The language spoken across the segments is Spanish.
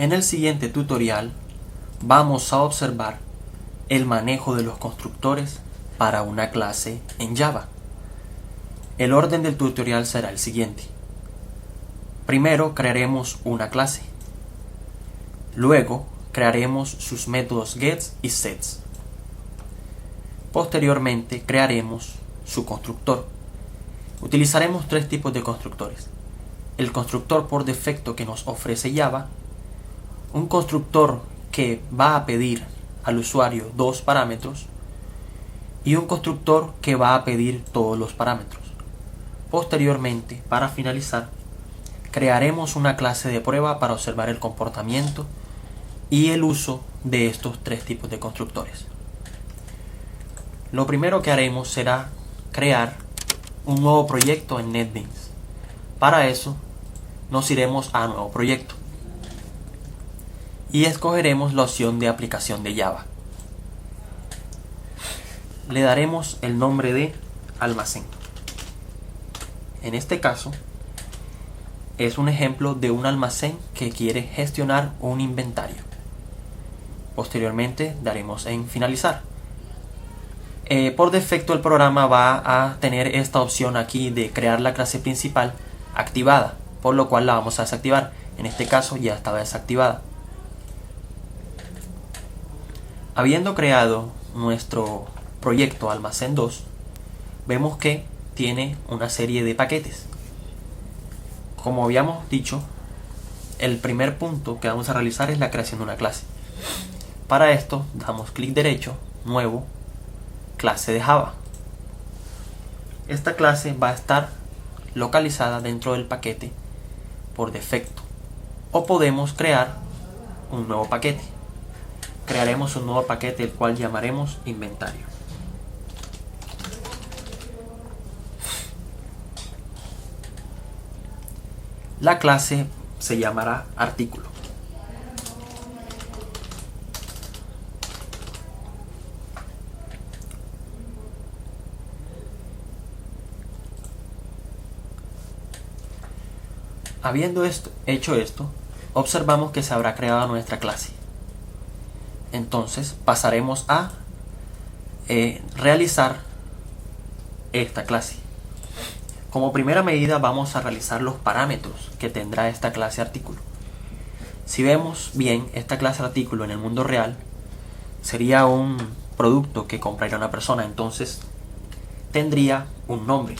En el siguiente tutorial vamos a observar el manejo de los constructores para una clase en Java. El orden del tutorial será el siguiente. Primero crearemos una clase. Luego crearemos sus métodos gets y sets. Posteriormente crearemos su constructor. Utilizaremos tres tipos de constructores. El constructor por defecto que nos ofrece Java, un constructor que va a pedir al usuario dos parámetros y un constructor que va a pedir todos los parámetros. Posteriormente, para finalizar, crearemos una clase de prueba para observar el comportamiento y el uso de estos tres tipos de constructores. Lo primero que haremos será crear un nuevo proyecto en NetBeans. Para eso nos iremos a nuevo proyecto y escogeremos la opción de aplicación de Java. Le daremos el nombre de almacén. En este caso es un ejemplo de un almacén que quiere gestionar un inventario. Posteriormente daremos en finalizar. Por defecto el programa va a tener esta opción aquí de crear la clase principal activada, por lo cual la vamos a desactivar. En este caso ya estaba desactivada. Habiendo creado nuestro proyecto almacén 2, vemos que tiene una serie de paquetes. Como habíamos dicho, el primer punto que vamos a realizar es la creación de una clase. Para esto damos clic derecho, nuevo, clase de Java. Esta clase va a estar localizada dentro del paquete por defecto, o podemos crear un nuevo paquete. Crearemos un nuevo paquete el cual llamaremos inventario. La clase se llamará artículo. Habiendo hecho esto, observamos que se habrá creado nuestra clase. Entonces pasaremos a realizar esta clase. Como primera medida vamos a realizar los parámetros que tendrá esta clase artículo. Si vemos bien, esta clase artículo en el mundo real sería un producto que compraría una persona, entonces tendría un nombre.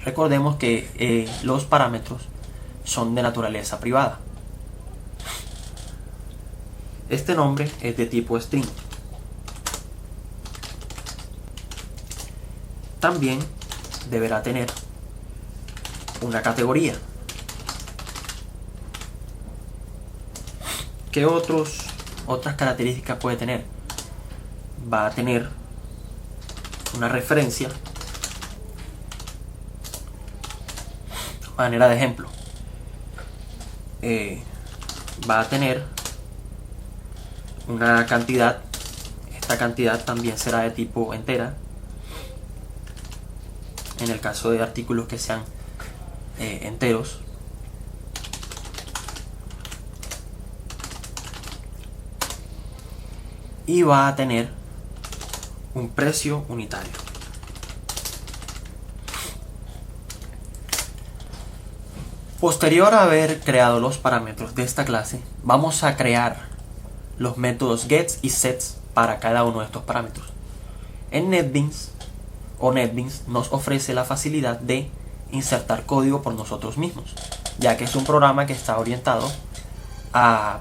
Recordemos que los parámetros son de naturaleza privada. Este nombre es de tipo string. También deberá tener una categoría. ¿Qué otras características puede tener? Va a tener una referencia. Manera de ejemplo, va a tener una cantidad. Esta cantidad también será de tipo entera en el caso de artículos que sean enteros. Y va a tener un precio unitario. Posterior a haber creado los parámetros de esta clase, vamos a crear los métodos gets y sets para cada uno de estos parámetros. En NetBeans nos ofrece la facilidad de insertar código por nosotros mismos, ya que es un programa que está orientado a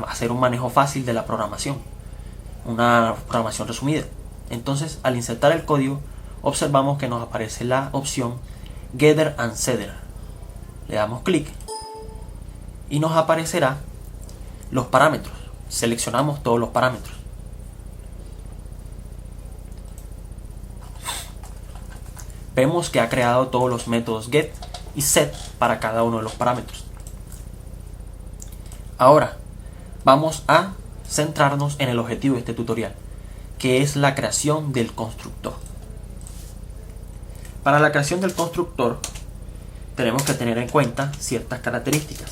hacer un manejo fácil de la programación, una programación resumida. Entonces, al insertar el código, observamos que nos aparece la opción Getter and Setter. Le damos clic y nos aparecerá los parámetros. Seleccionamos todos los parámetros. Vemos que ha creado todos los métodos get y set para cada uno de los parámetros. Ahora vamos a centrarnos en el objetivo de este tutorial, que es la creación del constructor. Para la creación del constructor tenemos que tener en cuenta ciertas características.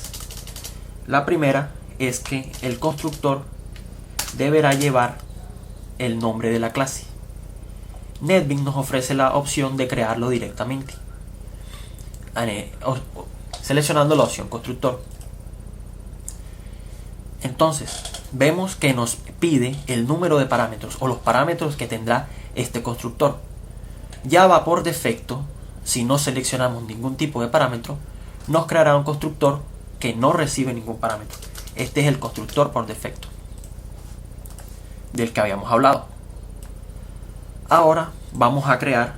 La primera es que el constructor deberá llevar el nombre de la clase. NetBeans nos ofrece la opción de crearlo directamente, seleccionando la opción constructor. Entonces vemos que nos pide el número de parámetros o los parámetros que tendrá este constructor. Java por defecto, si no seleccionamos ningún tipo de parámetro, nos creará un constructor que no recibe ningún parámetro. Este es el constructor por defecto del que habíamos hablado. Ahora vamos a crear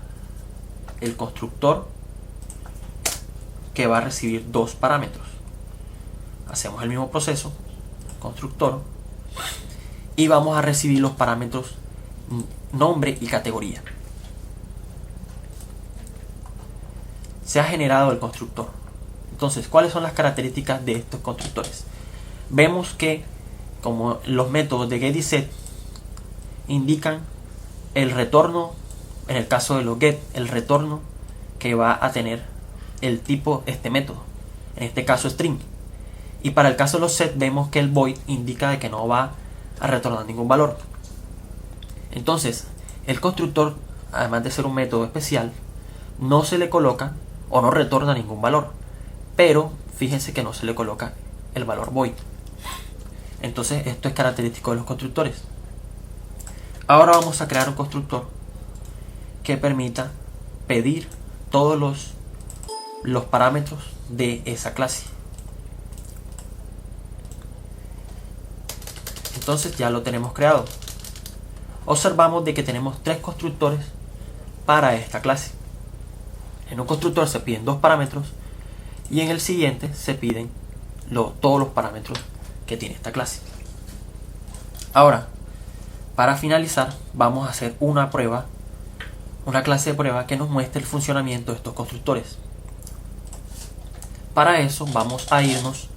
el constructor que va a recibir dos parámetros. Hacemos el mismo proceso, constructor, y vamos a recibir los parámetros nombre y categoría. Se ha generado el constructor. Entonces, ¿cuáles son las características de estos constructores? Vemos que, como los métodos de get y set indican el retorno, en el caso de los get, el retorno que va a tener el tipo este método, en este caso string. Y para el caso de los set vemos que el void indica de que no va a retornar ningún valor. Entonces, el constructor, además de ser un método especial, no se le coloca o no retorna ningún valor, pero fíjense que no se le coloca el valor void. Entonces esto es característico de los constructores. Ahora vamos a crear un constructor que permita pedir todos los parámetros de esa clase. Entonces ya lo tenemos creado. Observamos de que tenemos tres constructores para esta clase. En un constructor se piden dos parámetros y en el siguiente se piden todos los parámetros que tiene esta clase. Ahora, para finalizar, vamos a hacer una prueba, una clase de prueba que nos muestre el funcionamiento de estos constructores. Para eso vamos a irnos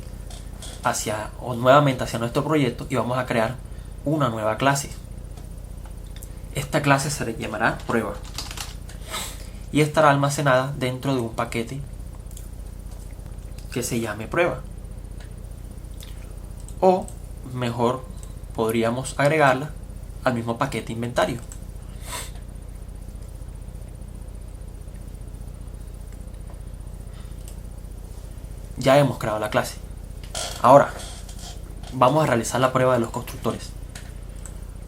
nuevamente hacia nuestro proyecto y vamos a crear una nueva clase. Esta clase se le llamará prueba y estará almacenada dentro de un paquete que se llame prueba, o mejor podríamos agregarla al mismo paquete inventario. Ya hemos creado la clase. Ahora vamos a realizar la prueba de los constructores.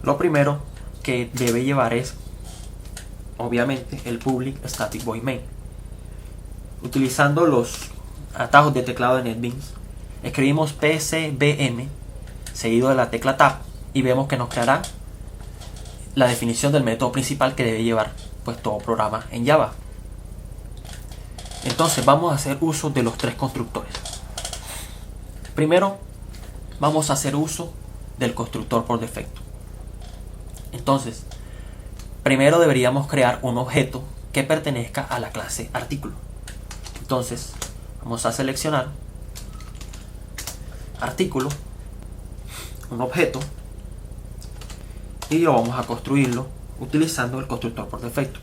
Lo primero que debe llevar es obviamente el public static void main. Utilizando los atajos de teclado de NetBeans, escribimos pcbm seguido de la tecla tab y vemos que nos creará la definición del método principal que debe llevar pues todo programa en Java. Entonces vamos a hacer uso de los tres constructores. Primero vamos a hacer uso del constructor por defecto. Entonces primero deberíamos crear un objeto que pertenezca a la clase artículo. Entonces vamos a seleccionar artículo, un objeto, y lo vamos a construirlo utilizando el constructor por defecto.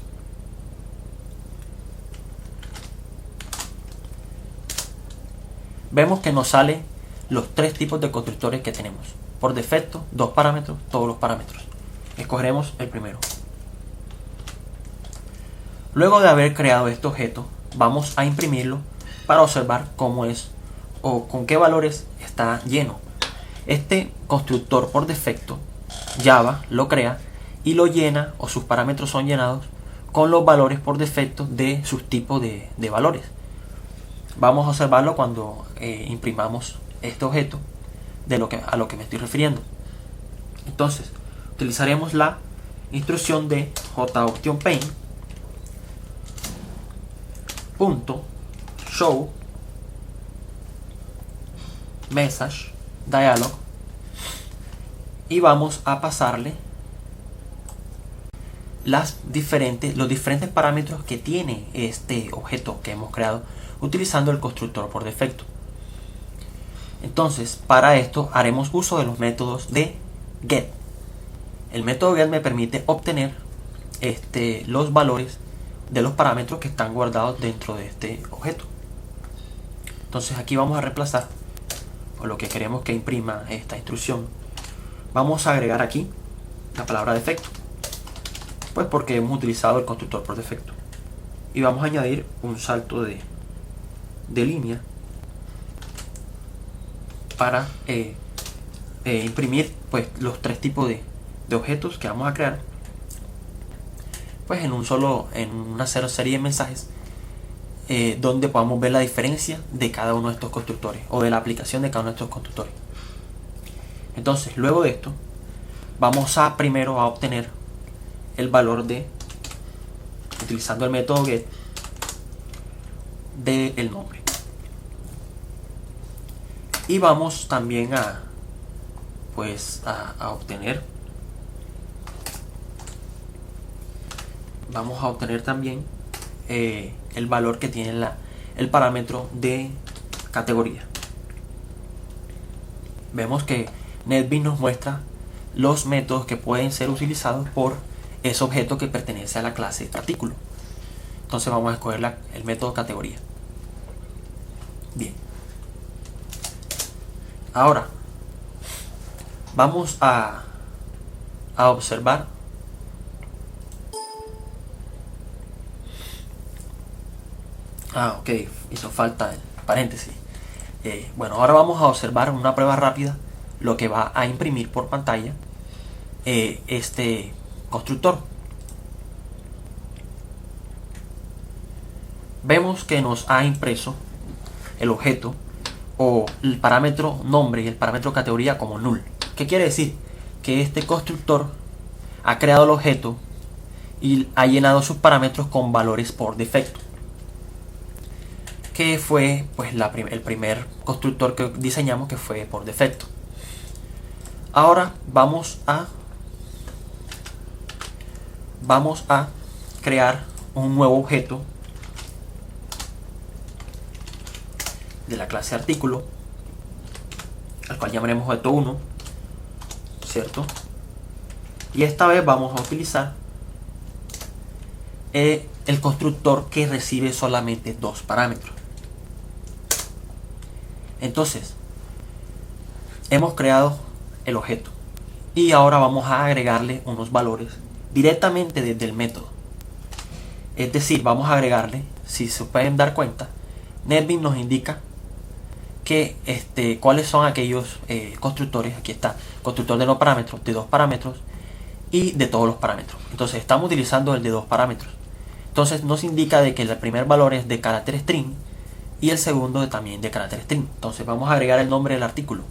Vemos que nos salen los tres tipos de constructores que tenemos. Por defecto, dos parámetros, todos los parámetros. Escogeremos el primero. Luego de haber creado este objeto, vamos a imprimirlo para observar cómo es o con qué valores está lleno. Este constructor por defecto, Java lo crea y lo llena, o sus parámetros son llenados con los valores por defecto de sus tipos de valores. Vamos a observarlo cuando imprimamos este objeto a lo que me estoy refiriendo. Entonces utilizaremos la instrucción de JOptionPaint .show message dialog y vamos a pasarle los diferentes parámetros que tiene este objeto que hemos creado utilizando el constructor por defecto. Entonces para esto haremos uso de los métodos de get. El método get me permite obtener los valores de los parámetros que están guardados dentro de este objeto. Entonces aquí vamos a reemplazar por lo que queremos que imprima esta instrucción. Vamos a agregar aquí la palabra defecto, pues porque hemos utilizado el constructor por defecto, y vamos a añadir un salto de línea para imprimir pues los tres tipos de objetos que vamos a crear, pues en una serie de mensajes, donde podamos ver la diferencia de cada uno de estos constructores, o de la aplicación de cada uno de estos constructores. Entonces, luego de esto, vamos a primero a obtener el valor utilizando el método get del nombre, y vamos también a obtener también el valor que tiene el parámetro de categoría. Vemos que NetBeans nos muestra los métodos que pueden ser utilizados por ese objeto que pertenece a la clase artículo. Entonces vamos a escoger el método categoría. Bien. Ahora vamos a observar ok, hizo falta el paréntesis. Bueno, ahora vamos a observar una prueba rápida lo que va a imprimir por pantalla este constructor. Vemos que nos ha impreso el objeto o el parámetro nombre y el parámetro categoría como null. ¿Qué quiere decir? Que este constructor ha creado el objeto y ha llenado sus parámetros con valores por defecto, que fue pues el primer constructor que diseñamos, que fue por defecto. Ahora vamos a crear un nuevo objeto de la clase artículo, al cual llamaremos objeto 1, ¿cierto? Y esta vez vamos a utilizar el constructor que recibe solamente dos parámetros. Entonces, hemos creado el objeto y ahora vamos a agregarle unos valores directamente desde el método. Es decir, vamos a agregarle, si se pueden dar cuenta, NetBeans nos indica que cuáles son aquellos constructores. Aquí está, constructor de no parámetros, de dos parámetros y de todos los parámetros. Entonces estamos utilizando el de dos parámetros. Entonces nos indica de que el primer valor es de carácter string y el segundo también de carácter string. Entonces vamos a agregar el nombre del artículo.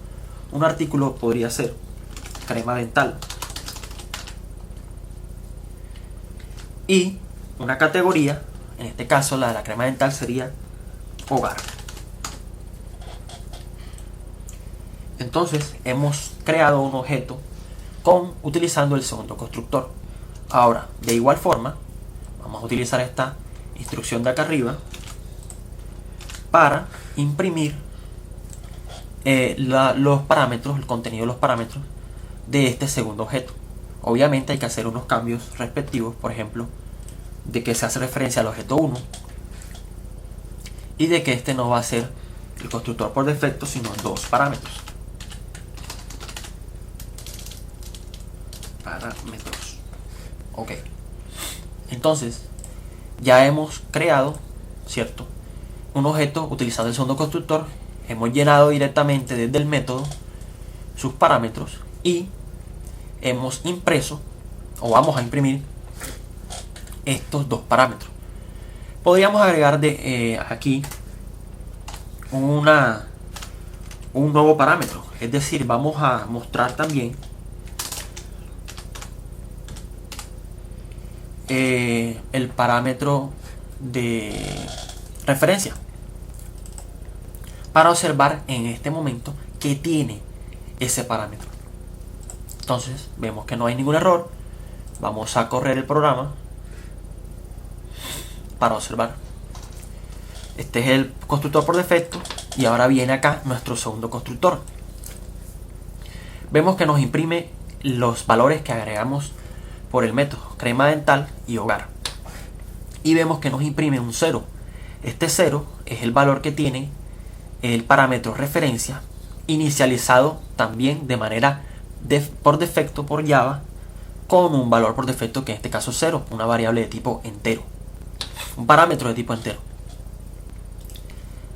Un artículo podría ser crema dental, y una categoría, en este caso la de la crema dental sería hogar. Entonces hemos creado un objeto utilizando el segundo constructor. Ahora, de igual forma, vamos a utilizar esta instrucción de acá arriba para imprimir los parámetros, el contenido de los parámetros de este segundo objeto. Obviamente hay que hacer unos cambios respectivos, por ejemplo, de que se hace referencia al objeto 1 y de que este no va a ser el constructor por defecto, sino dos parámetros. Ok, entonces ya hemos creado, ¿cierto?, un objeto utilizando el segundo constructor. Hemos llenado directamente desde el método sus parámetros y hemos impreso, o vamos a imprimir, estos dos parámetros. Podríamos agregar aquí un nuevo parámetro, es decir, vamos a mostrar también el parámetro de referencia para observar en este momento que tiene ese parámetro. Entonces vemos que no hay ningún error. Vamos a correr el programa para observar. Este es el constructor por defecto y ahora viene acá nuestro segundo constructor. Vemos que nos imprime los valores que agregamos por el método crema dental y hogar, y vemos que nos imprime un 0. Este 0 es el valor que tiene el parámetro referencia inicializado también de manera por defecto por Java con un valor por defecto que en este caso es 0, una variable de tipo entero, un parámetro de tipo entero.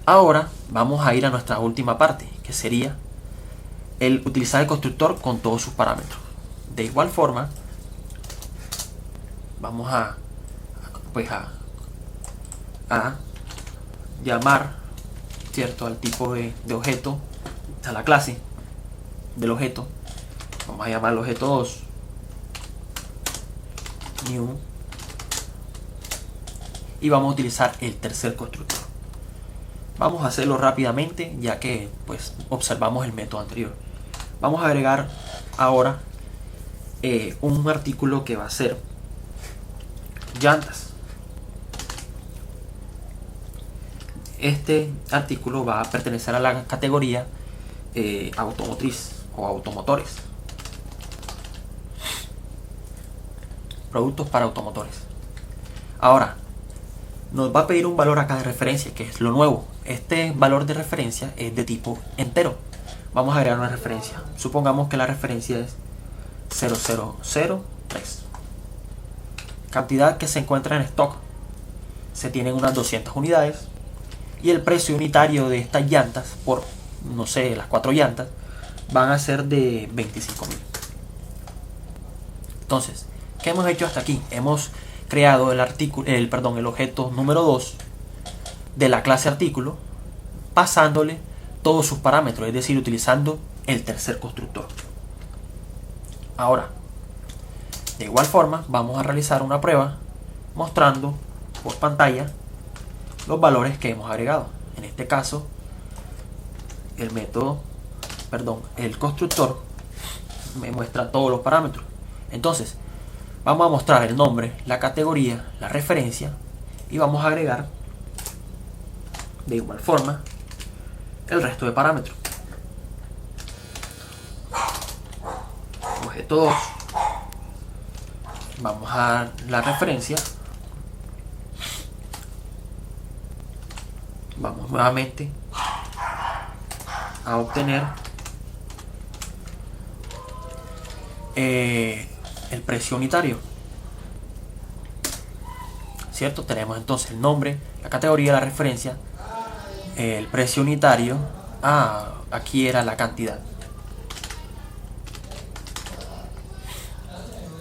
Ahora vamos a ir a nuestra última parte, que sería el utilizar el constructor con todos sus parámetros. De igual forma, vamos a llamar, ¿cierto?, al tipo de objeto, a la clase del objeto. Vamos a llamar al objeto 2 new y vamos a utilizar el tercer constructor. Vamos a hacerlo rápidamente, ya que pues observamos el método anterior. Vamos a agregar ahora un artículo que va a ser llantas. Este artículo va a pertenecer a la categoría automotriz o automotores. Productos para automotores. Ahora, nos va a pedir un valor acá de referencia, que es lo nuevo. Este valor de referencia es de tipo entero. Vamos a agregar una referencia. Supongamos que la referencia es 0003. Cantidad que se encuentra en stock. Se tienen unas 200 unidades. Y el precio unitario de estas llantas, por, no sé, las 4 llantas, van a ser de 25.000. Entonces, ¿qué hemos hecho hasta aquí? Hemos creado el objeto número 2 de la clase artículo, pasándole todos sus parámetros, es decir, utilizando el tercer constructor. Ahora, de igual forma, vamos a realizar una prueba mostrando por pantalla los valores que hemos agregado. En este caso, el constructor me muestra todos los parámetros. Entonces, vamos a mostrar el nombre, la categoría, la referencia y vamos a agregar de igual forma el resto de parámetros. Objeto 2, vamos a la referencia, vamos nuevamente a obtener el precio unitario, ¿cierto? Tenemos entonces el nombre, la categoría, la referencia, el precio unitario. Aquí era la cantidad,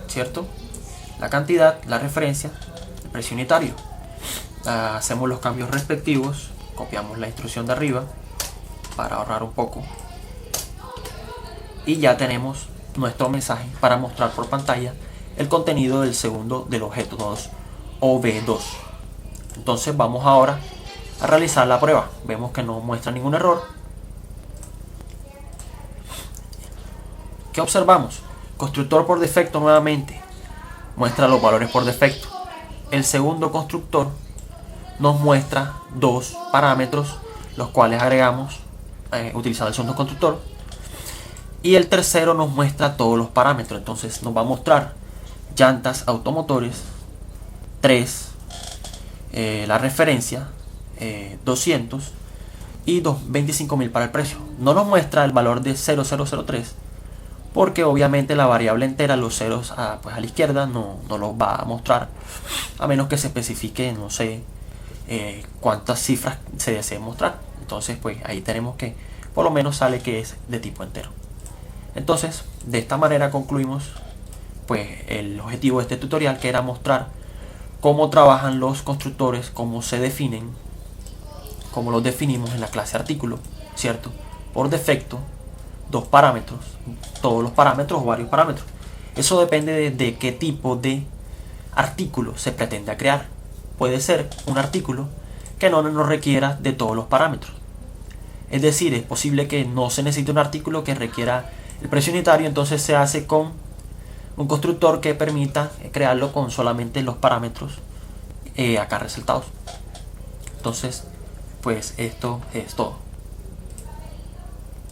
¿cierto? La cantidad, la referencia, el precio unitario. Hacemos los cambios respectivos, copiamos la instrucción de arriba para ahorrar un poco y ya tenemos nuestro mensaje para mostrar por pantalla el contenido del segundo del objeto 2 OB2. Entonces vamos ahora a realizar la prueba. Vemos que no muestra ningún error. ¿Qué observamos? Constructor por defecto nuevamente muestra los valores por defecto. El segundo constructor nos muestra dos parámetros, los cuales agregamos utilizando el segundo constructor. Y el tercero nos muestra todos los parámetros. Entonces nos va a mostrar llantas automotores 3, la referencia 200 y 25.000 para el precio. No nos muestra el valor de 0003 porque obviamente la variable entera, los ceros a la izquierda, no los va a mostrar, a menos que se especifique, no sé, cuántas cifras se desee mostrar. Entonces pues ahí tenemos que por lo menos sale que es de tipo entero. Entonces de esta manera concluimos pues el objetivo de este tutorial, que era mostrar cómo trabajan los constructores, cómo se definen, cómo los definimos en la clase artículo, ¿cierto? Por defecto, dos parámetros, todos los parámetros o varios parámetros. Eso depende de qué tipo de artículo se pretenda crear. Puede ser un artículo que no nos requiera de todos los parámetros. Es decir, es posible que no se necesite un artículo que requiera el precio unitario, entonces se hace con un constructor que permita crearlo con solamente los parámetros acá resaltados. Entonces, pues esto es todo.